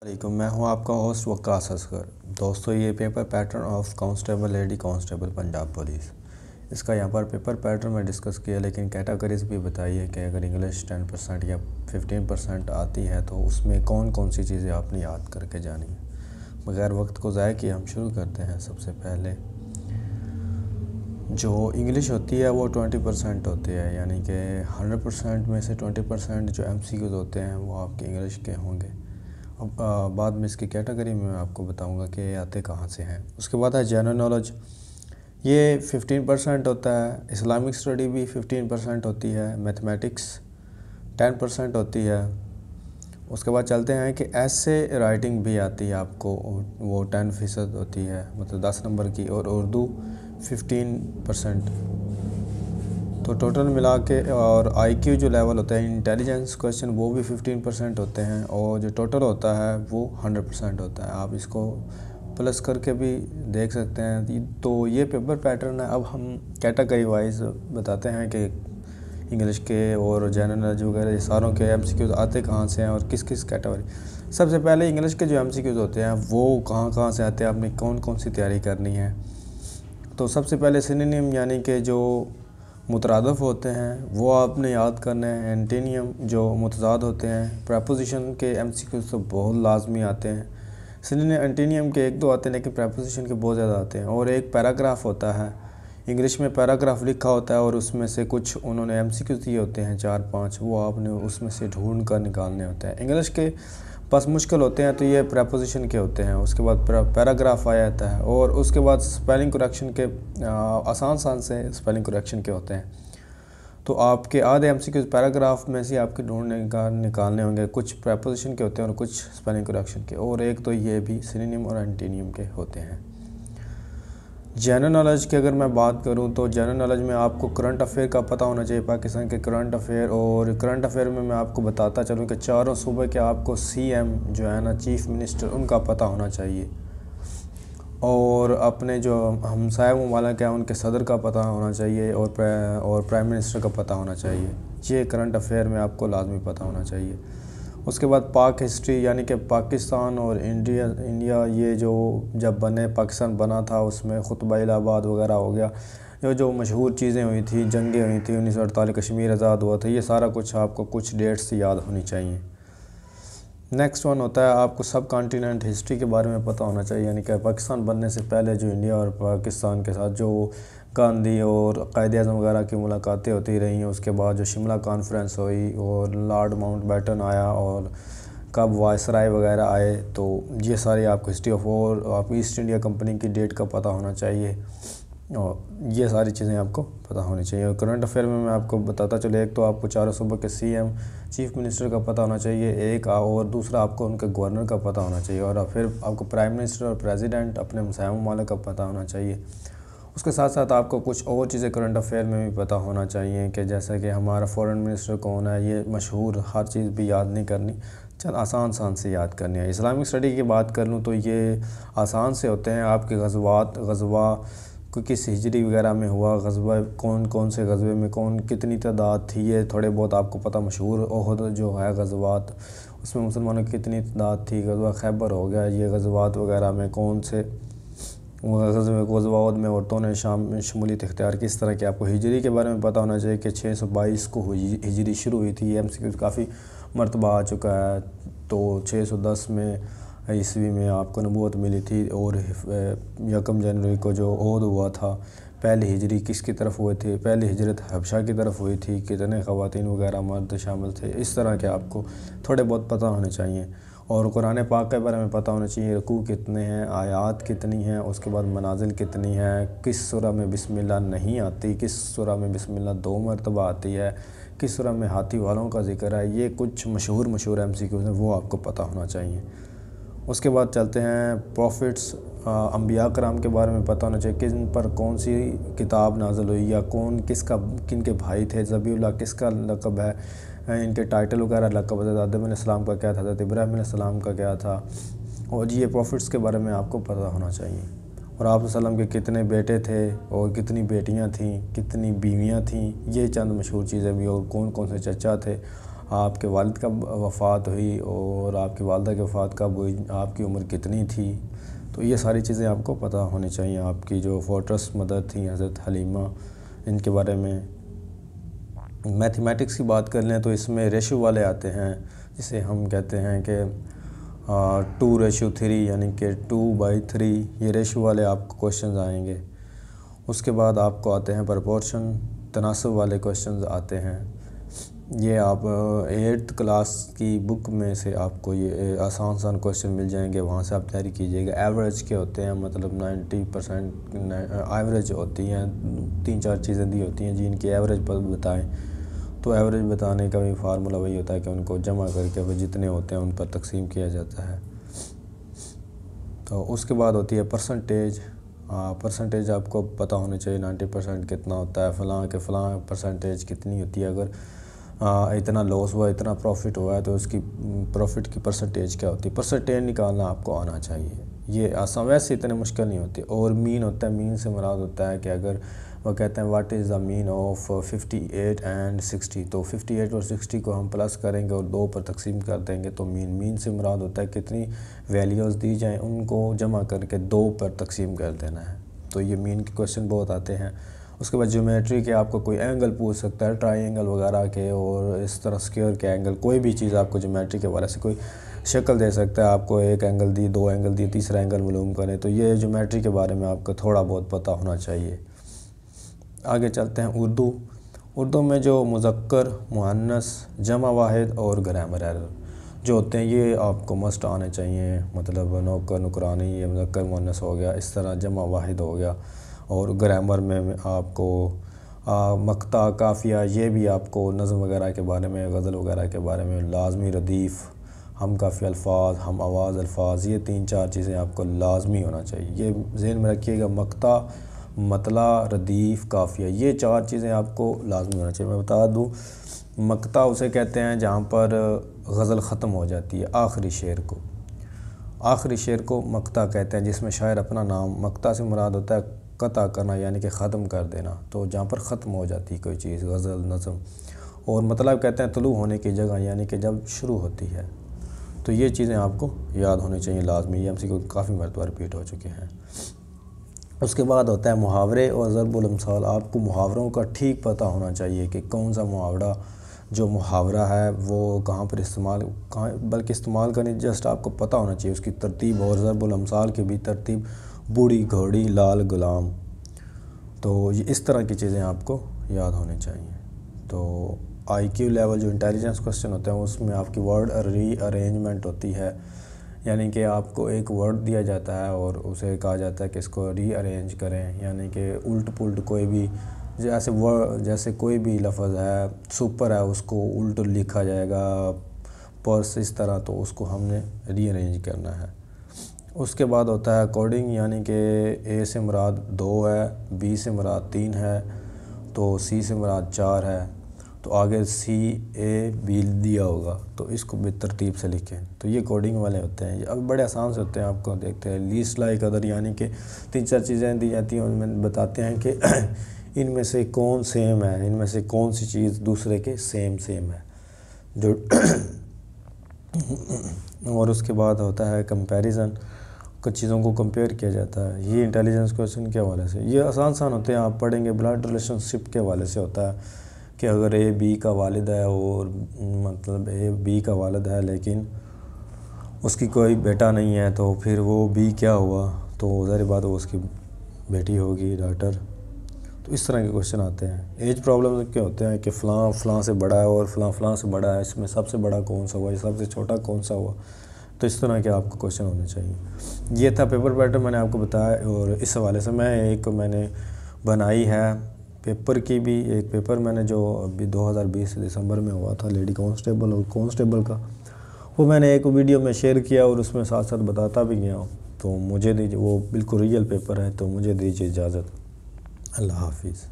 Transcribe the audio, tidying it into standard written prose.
वालेकुम, मैं हूं आपका होस्ट वक्कास असगर। दोस्तों, ये paper pattern of constable lady constable Punjab police, इसका यहाँ पर पेपर पैटर्न में डिस्कस किया, लेकिन कैटेगरीज भी बताई है कि अगर इंग्लिश 10% या 15% आती है तो उसमें कौन कौन सी चीज़ें आपने याद करके जानी है। बगैर वक्त को ज़ाया किए हम शुरू करते हैं। सबसे पहले जो इंग्लिश होती है वो 20% होती है, यानी कि 100% में से 20% जो MCQs होते हैं वो आपके इंग्लिश के होंगे। अब बाद में इसकी कैटेगरी में मैं आपको बताऊंगा कि आते कहाँ से हैं। उसके बाद है जनरल नॉलेज, ये 15% होता है। इस्लामिक स्टडी भी 15% होती है। मैथमेटिक्स 10% होती है। उसके बाद चलते हैं कि ऐसे राइटिंग भी आती है आपको, वो 10% होती है, मतलब 10 नंबर की। और उर्दू 15%। तो टोटल मिला के, और IQ जो लेवल होता है, इंटेलिजेंस क्वेश्चन, वो भी 15% होते हैं। और जो टोटल होता है वो 100% होता है। आप इसको प्लस करके भी देख सकते हैं। तो ये पेपर पैटर्न है। अब हम कैटेगरी वाइज बताते हैं कि इंग्लिश के और जनरल नॉलेज वगैरह ये सारों के MCQs आते कहाँ से हैं और किस किस कैटेगरी। सबसे पहले इंग्लिश के जो MCQs होते हैं वो कहाँ कहाँ से आते हैं, आपने कौन कौन सी तैयारी करनी है। तो सबसे पहले सिनोनिम, यानी कि जो मुतरादफ़ होते हैं वो आपने याद करने हैं। एंटीनियम जो मुतज़ाद होते हैं। प्रपोजिशन के MCQs तो बहुत लाजमी आते हैं। सिनोनिम एंटीनियम के एक दो आते हैं, लेकिन प्रपोजिशन के बहुत ज़्यादा आते हैं। और एक पैराग्राफ होता है, इंग्लिश में पैराग्राफ लिखा होता है और उसमें से कुछ उन्होंने MCQs दिए होते हैं 4-5, वो आपने उसमें से ढूंढ कर निकालने होते हैं। इंग्लिश के बस मुश्किल होते हैं तो ये प्रपोजिशन के होते हैं। उसके बाद पैराग्राफ आ जाता है। और उसके बाद स्पेलिंग करेक्शन के आसान से स्पेलिंग करेक्शन के होते हैं। तो आपके आधे MCQs पैराग्राफ में से आपके ढूंढने का निकालने होंगे। कुछ प्रपोजिशन के होते हैं और कुछ स्पेलिंग करेक्शन के, और एक तो ये भी सिनोनिम और एंटीनियम के होते हैं। जनरल नॉलेज की अगर मैं बात करूं तो जनरल नॉलेज में आपको करंट अफेयर का पता होना चाहिए, पाकिस्तान के करंट अफेयर। और करंट अफेयर में मैं आपको बताता चलूं कि चारों सूबे के आपको CM जो है ना, चीफ़ मिनिस्टर, उनका पता होना चाहिए। और अपने जो हमसाया ममालिक हैं उनके सदर का पता होना चाहिए, और प्राइम मिनिस्टर का पता होना चाहिए। ये करंट अफेयर में आपको लाजमी पता होना चाहिए। उसके बाद पाक हिस्ट्री, यानी कि पाकिस्तान और इंडिया ये जो जब पाकिस्तान बना था उसमें खुतबा इलाहाबाद वगैरह हो गया, जो मशहूर चीज़ें हुई थी, जंगें हुई थी, 1948 कश्मीर आज़ाद हुआ था, ये सारा कुछ आपको कुछ डेट्स याद होनी चाहिए। नेक्स्ट वन होता है आपको सब कॉन्टिनेंट हिस्ट्री के बारे में पता होना चाहिए, यानी कि पाकिस्तान बनने से पहले जो इंडिया और पाकिस्तान के साथ जो गांधी और कायद-ए-आज़म वगैरह की मुलाकातें होती रही हैं। उसके बाद जो शिमला कॉन्फ्रेंस हुई और लॉर्ड माउंटबेटन आया और कब वायसराय वगैरह आए, तो ये सारी आपको हिस्ट्री ऑफ वॉर, आप ईस्ट इंडिया कंपनी की डेट का पता होना चाहिए। और ये सारी चीज़ें आपको पता होनी चाहिए। और करंट अफेयर में मैं आपको बताता चले, एक तो आपको चारों सूबे के CM चीफ़ मिनिस्टर का पता होना चाहिए, एक और दूसरा आपको उनके गवर्नर का पता होना चाहिए, और फिर आपको प्राइम मिनिस्टर और प्रेसिडेंट अपने हमसाया ममालिक का पता होना चाहिए। उसके साथ साथ आपको कुछ और चीज़ें करंट अफेयर में भी पता होना चाहिए, कि जैसे कि हमारा फॉरेन मिनिस्टर कौन है, ये मशहूर, हर चीज़ भी याद नहीं करनी, चल आसान से याद करनी है। इस्लामिक स्टडी की बात कर लूँ तो ये आसान से होते हैं। आपके गज़वा को किस हिजरी वगैरह में हुआ, गज़वा कौन कौन से गज़वे में कौन कितनी तादाद थी, ये थोड़े बहुत आपको पता। मशहूर ओहद जो है गज़वात, उसमें मुसलमानों की कितनी तादाद थी। गज़वा खैबर हो गया, ये गज़वात वगैरह में कौन से गज़वात में औरतों ने शमूलियत इख्तियार की, इस तरह की। आपको हिजरी के बारे में पता होना चाहिए कि 622 को हिजरी शुरू हुई थी। MCQ काफ़ी मरतबा आ चुका है। तो 610 में ईस्वी में आपको नबूवत मिली थी, और 1 जनवरी को जो ओहद हुआ था, पहली हिजरी किसकी तरफ हुए थे, पहली हिजरत हबशा की तरफ हुई थी, कितने ख़वातीन वगैरह मर्द शामिल थे, इस तरह के आपको थोड़े बहुत पता होने चाहिए। और कुरान पाक के बारे में पता होना चाहिए, रुकू कितने हैं, आयात कितनी हैं, उसके बाद मनाजिल कितनी हैं, किस सूरा में बिस्मिल्लाह नहीं आती, किस सूरा में बिस्मिल्लाह 2 मरतबा आती है, किस सूरा में हाथी वालों का जिक्र है। ये कुछ मशहूर MCQs हैं, वो आपको पता होना चाहिए। उसके बाद चलते हैं प्रॉफिट्स, अंबिया कराम के बारे में पता होना चाहिए, किन पर कौन सी किताब नाज़िल हुई, या कौन किसका किन के भाई थे, ज़बीउल्लाह किसका लक़ब है, इनके टाइटल वगैरह लक़ब, हज़रत आदम अलैहिस्सलाम का क्या था, हज़रत इब्राहीम अलैहिस्सलाम का क्या था। और ये प्रॉफिट्स के बारे में आपको पता होना चाहिए। और आप सल्लम के कितने बेटे थे और कितनी बेटियां थीं, कितनी बीवियां थीं, ये चंद मशहूर चीज़ें भी। और कौन कौन से चचा थे, आपके वालिद कब वफ़ात हुई और आपकी वालदा की वफ़ात कब हुई, आपकी उम्र कितनी थी। तो ये सारी चीज़ें आपको पता होनी चाहिए। आपकी जो फोर्ट्रेस मदर थी हज़रत हलीमा, इनके बारे में। मैथमेटिक्स की बात कर लें तो इसमें रेशो वाले आते हैं, जिसे हम कहते हैं कि 2:3 यानी कि 2/3, ये रेशो वाले आपको क्वेश्चन आएंगे। उसके बाद आपको आते हैं प्रपोर्शन, तनासब वाले क्वेश्चंस आते हैं। ये आप 8th क्लास की बुक में से आपको ये आसान क्वेश्चन मिल जाएंगे, वहाँ से आप तैयारी कीजिएगा। एवरेज के होते हैं, मतलब 90% एवरेज होती हैं। 3-4 चीज़ें दी होती हैं जिनकी एवरेज पर बताएं। तो एवरेज बताने का भी फार्मूला वही होता है कि उनको जमा करके फिर जितने होते हैं उन पर तकसीम किया जाता है। तो उसके बाद होती है परसेंटेज। परसेंटेज आपको पता होना चाहिए 90% कितना होता है, फ़लाँ परसेंटेज कितनी होती है। अगर इतना लॉस हुआ, इतना प्रॉफिट हुआ है तो उसकी प्रॉफिट की परसेंटेज क्या होती है। परसेंटेज निकालना आपको आना चाहिए, ये आसान, वैसे इतने मुश्किल नहीं होती। और मीन होता है, मीन से मुराद होता है कि अगर वो कहते हैं what is the mean of 58 and 60, तो 58 और 60 को हम प्लस करेंगे और 2 पर तकसीम कर देंगे तो मीन से मुराद होता है कितनी वैल्यूज़ दी जाएँ उनको जमा करके 2 पर तकसीम कर देना है। तो ये मीन के क्वेश्चन बहुत आते हैं। उसके बाद ज्योमेट्री के आपको कोई एंगल पूछ सकता है, ट्रायंगल वगैरह के, और इस तरह स्क्वायर के एंगल, कोई भी चीज़ आपको ज्योमेट्री के वाले से कोई शक्ल दे सकता है। आपको एक एंगल दी, 2 एंगल दी, तीसरा एंगल मालूम करें, तो ये ज्योमेट्री के बारे में आपको थोड़ा बहुत पता होना चाहिए। आगे चलते हैं उर्दू में जो मुज़क्कर, मुअन्नस, जमा वाहिद और ग्रामर एरर जो होते हैं ये आपको मस्ट आने चाहिए। मतलब नौकर, नुकरानी, ये मुज़क्कर मुअन्नस हो गया, इस तरह जमा वाहिद हो गया। और ग्रामर में आपको मक्ता, काफ़िया, ये भी आपको नज़म वगैरह के बारे में, गज़ल वगैरह के बारे में, लाज़मी, रदीफ़, हम काफ़ी अल्फाज, हम आवाज़ अल्फाज, ये 3-4 चीज़ें आपको लाजमी होना चाहिए। ये ज़हन में रखिएगा, मक्ता, मतला, रदीफ़, काफ़िया, ये 4 चीज़ें आपको लाजमी होना चाहिए। मैं बता दूँ, मक्ता उसे कहते हैं जहाँ पर गज़ल ख़त्म हो जाती है, आखिरी शेर को मक्ता कहते हैं, जिसमें शायर अपना नाम, मक्ता से मुराद होता है क़ता करना यानी कि ख़त्म कर देना, तो जहाँ पर ख़त्म हो जाती है कोई चीज़, गज़ल, नज़म। और मतलब कहते हैं तुलू होने की जगह, यानी कि जब शुरू होती है। तो ये चीज़ें आपको याद होनी चाहिए लाजमी, ये MCQ काफ़ी मरतबा रिपीट हो चुके हैं। उसके बाद होता है मुहावरे और ज़रबुल अमसाल। आपको मुहावरों का ठीक पता होना चाहिए कि कौन सा मुहावरा जो मुहावरा है वो कहाँ पर इस्तेमाल, बल्कि इस्तेमाल का नहीं, जस्ट आपको पता होना चाहिए उसकी तरतीब। और ज़रबुल अमसाल की भी तरतीब, बूढ़ी घोड़ी, लाल गुलाम, तो ये इस तरह की चीज़ें आपको याद होनी चाहिए। तो IQ लेवल जो इंटेलिजेंस क्वेश्चन होते हैं उसमें आपकी वर्ड रीअरेंजमेंट होती है, यानी कि आपको एक वर्ड दिया जाता है और उसे कहा जाता है कि इसको रीअरेंज करें, यानी कि उल्ट पुल्ट कोई भी, जैसे कोई भी लफ्ज़ है, सुपर है, उसको उल्ट लिखा जाएगा, पर्स, इस तरह, तो उसको हमने रीअरेंज करना है। उसके बाद होता है कोडिंग, यानी कि A से मुराद 2 है, B से मुराद 3 है, तो C से मुराद 4 है, तो आगे C, A, B दिया होगा, तो इसको भी तरतीब से लिखें। तो ये कोडिंग वाले होते हैं। अब बड़े आसान से होते हैं, आपको देखते हैं। लीस्ट लाइक अदर, यानी कि 3-4 चीज़ें दी जाती हैं, उनमें बताते हैं कि इनमें से कौन सेम है, इनमें से कौन सी चीज़ दूसरे के सेम है जो और उसके बाद होता है कंपैरिजन, कुछ चीज़ों को कंपेयर किया जाता है। ये इंटेलिजेंस क्वेश्चन के हवाले से, ये आसान होते हैं, आप पढ़ेंगे। ब्लड रिलेशनशिप के हवाले से होता है कि अगर A B का वालिद है और मतलब A B का वालिद है लेकिन उसकी कोई बेटा नहीं है, तो फिर वो B क्या हुआ, तो ज़ाहिर बात वो उसकी बेटी होगी, डॉटर। तो इस तरह के क्वेश्चन आते हैं। एज प्रॉब्लम क्या होते हैं कि फ़लाँ से बड़ा है और फ़लाँ से बड़ा है, इसमें सबसे बड़ा कौन सा हुआ, सबसे छोटा कौन सा हुआ। तो इस तरह के आपको क्वेश्चन होने चाहिए। ये था पेपर पैटर्न मैंने आपको बताया। और इस हवाले से मैंने बनाई है पेपर की भी, एक पेपर मैंने जो अभी 2020 दिसंबर में हुआ था लेडी कांस्टेबल और कांस्टेबल का, वो मैंने एक वीडियो में शेयर किया और उसमें साथ साथ बताता भी गया हूँ। तो मुझे दीजिए, वो बिल्कुल रियल पेपर है, तो मुझे दीजिए इजाज़त। अल्लाह हाफिज़।